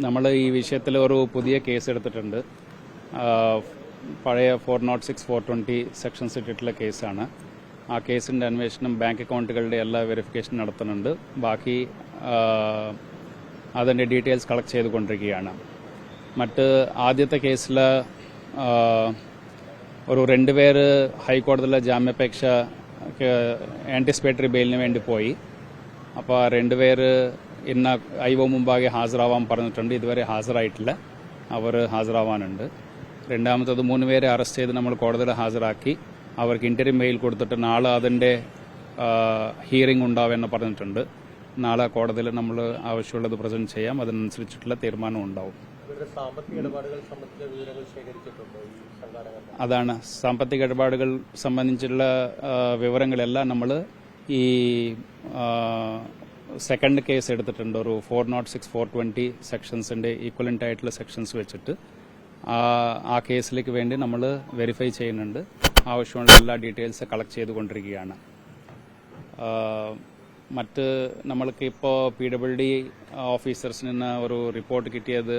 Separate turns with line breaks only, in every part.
നമ്മൾ ഈ വിഷയത്തിൽ ഒരു പുതിയ കേസ് എടുത്തിട്ടുണ്ട്. പഴയ 406, 420 സെക്ഷൻസ് ഇട്ടിട്ടുള്ള കേസാണ്. ആ കേസിൻ്റെ അന്വേഷണം ബാങ്ക് അക്കൗണ്ടുകളുടെ എല്ലാ വെരിഫിക്കേഷൻ നടത്തുന്നുണ്ട്. ബാക്കി അതിൻ്റെ ഡീറ്റെയിൽസ് കളക്ട് ചെയ്തുകൊണ്ടിരിക്കുകയാണ്. മറ്റ് ആദ്യത്തെ കേസിൽ ഒരു 2 പേര് ഹൈക്കോടതിയിലെ ജാമ്യാപേക്ഷ ആൻറ്റിസിപ്പേറ്ററി ബെയിലിന് വേണ്ടി പോയി. അപ്പോൾ 2 പേര് ഇന്ന് ഐവോ മുമ്പാകെ ഹാജരാവാൻ പറഞ്ഞിട്ടുണ്ട്. ഇതുവരെ ഹാജരായിട്ടില്ല. അവർ ഹാജരാവാനുണ്ട്. രണ്ടാമത്തത് 3 പേരെ അറസ്റ്റ് ചെയ്ത് നമ്മൾ കോടതിയിൽ ഹാജരാക്കി. അവർക്ക് ഇന്ററിം മെയിൽ കൊടുത്തിട്ട് നാളെ അതിൻ്റെ ഹിയറിംഗ് ഉണ്ടാവുമെന്ന് പറഞ്ഞിട്ടുണ്ട്. നാളെ കോടതിയിൽ നമ്മൾ ആവശ്യമുള്ളത് പ്രസന്റ് ചെയ്യാം. അതിനനുസരിച്ചിട്ടുള്ള തീരുമാനം ഉണ്ടാവും. അതാണ് സാമ്പത്തിക ഇടപാടുകൾ സംബന്ധിച്ചുള്ള വിവരങ്ങളെല്ലാം നമ്മൾ ഈ സെക്കൻഡ് കേസ് എടുത്തിട്ടുണ്ട്. ഒരു 406, 420 സെക്ഷൻസിൻ്റെ ഈക്വലൻ്റ് ആയിട്ടുള്ള സെക്ഷൻസ് വെച്ചിട്ട് ആ കേസിലേക്ക് വേണ്ടി നമ്മൾ വെരിഫൈ ചെയ്യുന്നുണ്ട്. ആവശ്യമുള്ള എല്ലാ ഡീറ്റെയിൽസ് കളക്ട് ചെയ്തുകൊണ്ടിരിക്കുകയാണ്. മറ്റ് നമ്മൾക്ക് ഇപ്പോൾ PWD ഓഫീസേഴ്സിൽ നിന്ന് ഒരു റിപ്പോർട്ട് കിട്ടിയത്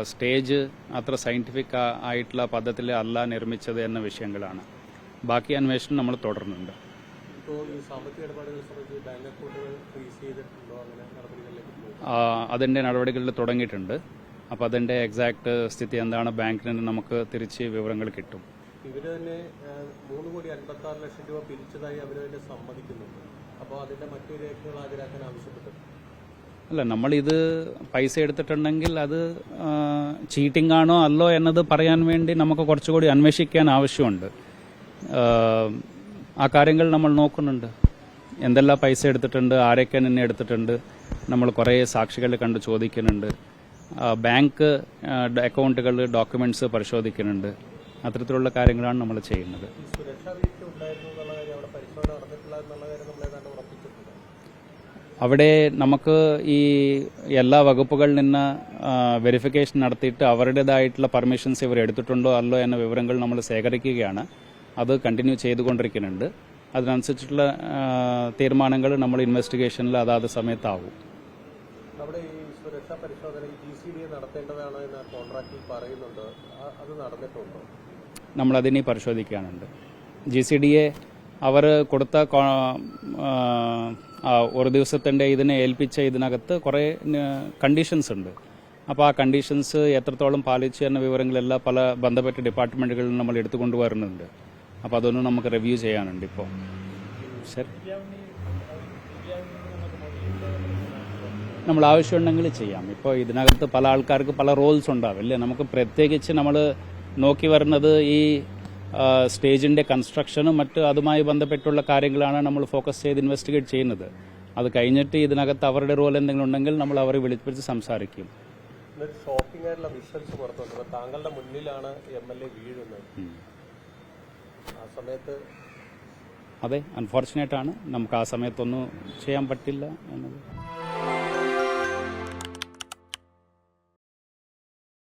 സ്റ്റേജ് അത്ര സയൻറ്റിഫിക് ആയിട്ടുള്ള പദ്ധതിയിൽ അല്ല നിർമ്മിച്ചത് എന്ന വിഷയങ്ങളാണ്. ബാക്കി അന്വേഷണം നമ്മൾ തുടരുന്നുണ്ട്. അതിൻ്റെ നടപടികളിൽ തുടങ്ങിയിട്ടുണ്ട്. അപ്പോൾ അതിൻ്റെ എക്സാക്ട് സ്ഥിതി എന്താണ് ബാങ്കിന് നമുക്ക് തിരിച്ച് വിവരങ്ങൾ കിട്ടും.
ഇവര് തന്നെ 3,56,00,000 രൂപ പിരിച്ചതായി അവർ തന്നെ സമ്മതിക്കുന്നുണ്ട്. അപ്പോൾ അതിന്റെ മറ്റു രേഖകൾ ഹാജരാക്കാൻ ആവശ്യപ്പെട്ടു.
അല്ല, നമ്മളിത് പൈസ എടുത്തിട്ടുണ്ടെങ്കിൽ അത് ചീറ്റിംഗ് ആണോ അല്ലോ എന്നത് പറയാൻ വേണ്ടി നമുക്ക് കുറച്ചുകൂടി അന്വേഷിക്കാൻ ആവശ്യമുണ്ട്. ആ കാര്യങ്ങൾ നമ്മൾ നോക്കുന്നുണ്ട്. എന്തെല്ലാം പൈസ എടുത്തിട്ടുണ്ട്, ആരൊക്കെ നിന്നെ എടുത്തിട്ടുണ്ട്, നമ്മൾ കുറേ സാക്ഷികൾ കണ്ട് ചോദിക്കുന്നുണ്ട്. ബാങ്ക് അക്കൗണ്ടുകൾ ഡോക്യുമെന്റ്സ് പരിശോധിക്കുന്നുണ്ട്. അത്തരത്തിലുള്ള കാര്യങ്ങളാണ് നമ്മൾ ചെയ്യുന്നത്. അവിടെ നമുക്ക് ഈ എല്ലാ വകുപ്പുകളിൽ നിന്ന് വെരിഫിക്കേഷൻ നടത്തിയിട്ട് അവരുടേതായിട്ടുള്ള പെർമിഷൻസ് ഇവർ എടുത്തിട്ടുണ്ടോ അല്ലോ എന്ന വിവരങ്ങൾ നമ്മൾ ശേഖരിക്കുകയാണ്. അത് കണ്ടിന്യൂ ചെയ്തുകൊണ്ടിരിക്കുന്നുണ്ട്. അതിനനുസരിച്ചിട്ടുള്ള തീരുമാനങ്ങൾ നമ്മൾ ഇൻവെസ്റ്റിഗേഷനിൽ അതാത് സമയത്താവും.
നമ്മുടെ ഈ സുരക്ഷാ പരിശോധന GCDA നടത്തേണ്ടതാണോ എന്ന് കോൺട്രാക്റ്റിൽ പറയുന്നുണ്ട്. അത് നടന്നിട്ടുണ്ടോ?
നമ്മളതിനെ പരിശോധിക്കാനുണ്ട്. GCDA അവർ കൊടുത്ത ഒരു ദിവസത്തിൻ്റെ ഇതിനെ ഏൽപ്പിച്ച ഇതിനകത്ത് കുറേ കണ്ടീഷൻസ് ഉണ്ട്. അപ്പോൾ ആ കണ്ടീഷൻസ് എത്രത്തോളം പാലിച്ചു എന്ന വിവരങ്ങളെല്ലാം പല ബന്ധപ്പെട്ട ഡിപ്പാർട്ട്മെൻറ്റുകളിൽ നമ്മൾ എടുത്തുകൊണ്ടുവരുന്നുണ്ട്. അപ്പോൾ അതൊന്നും നമുക്ക് റിവ്യൂ ചെയ്യാനുണ്ട്. ഇപ്പോൾ ശരി, നമ്മൾ ആവശ്യമുണ്ടെങ്കിൽ ചെയ്യാം. ഇപ്പോൾ ഇതിനകത്ത് പല ആൾക്കാർക്ക് പല റോൾസ് ഉണ്ടാവില്ലേ. നമുക്ക് പ്രത്യേകിച്ച് നമ്മൾ നോക്കി വരുന്നത് ഈ സ്റ്റേജിൻ്റെ കൺസ്ട്രക്ഷനും മറ്റ് അതുമായി ബന്ധപ്പെട്ടുള്ള കാര്യങ്ങളാണ് നമ്മൾ ഫോക്കസ് ചെയ്ത് ഇൻവെസ്റ്റിഗേറ്റ് ചെയ്യുന്നത്. അത് കഴിഞ്ഞിട്ട് ഇതിനകത്ത് അവരുടെ റോൾ എന്തെങ്കിലും ഉണ്ടെങ്കിൽ നമ്മൾ അവരെ വിളിപ്പിച്ച് സംസാരിക്കും.
ഷോക്കിംഗ് ആയിട്ടുള്ള വിഷ്വൽസ് പുറത്തുണ്ട്. താങ്കളുടെ മുന്നിലാണ് MLA വീഴുന്നത്. ആ സമയത്ത്
അതെ, അൺഫോർച്ചുനേറ്റ് ആണ്. നമുക്ക് ആ സമയത്തൊന്നും ചെയ്യാൻ പറ്റില്ല എന്നത്.